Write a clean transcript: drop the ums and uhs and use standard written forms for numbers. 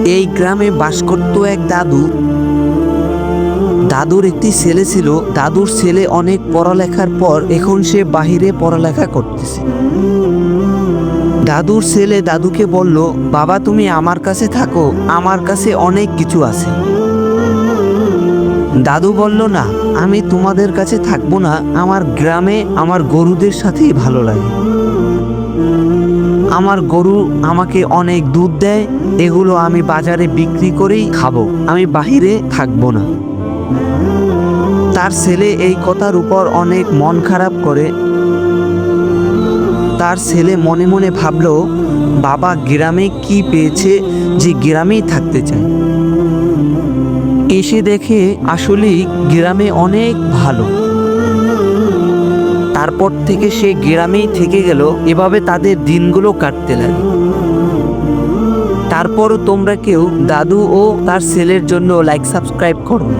এই গ্রামে বাস করত এক দাদু। দাদুর একটি ছেলে ছিল। দাদুর ছেলে অনেক পড়ালেখার পর এখন সে বাহিরে পড়ালেখা করতেছে। দাদুর ছেলে দাদুকে বলল, বাবা তুমি আমার কাছে থাকো, আমার কাছে অনেক কিছু আছে। দাদু বলল, না আমি তোমাদের কাছে থাকবো না, আমার গ্রামে আমার গরুদের সাথেই ভালো লাগে। আমার গরু আমাকে অনেক দুধ দেয়, এগুলো আমি বাজারে বিক্রি করেই খাবো, আমি বাহিরে থাকবো না। তার ছেলে এই কথার উপর অনেক মন খারাপ করে। তার ছেলে মনে মনে ভাবল, বাবা গ্রামে কি পেয়েছে যে গ্রামেই থাকতে চায়। এসে দেখে আসলেই গ্রামে অনেক ভালো। তারপর থেকে সে গ্রামেই থেকে গেল। এভাবে তাদের দিনগুলো কাটতে লাগে। তারপরও তোমরা কেউ দাদু ও তার ছেলের জন্য লাইক সাবস্ক্রাইব করো।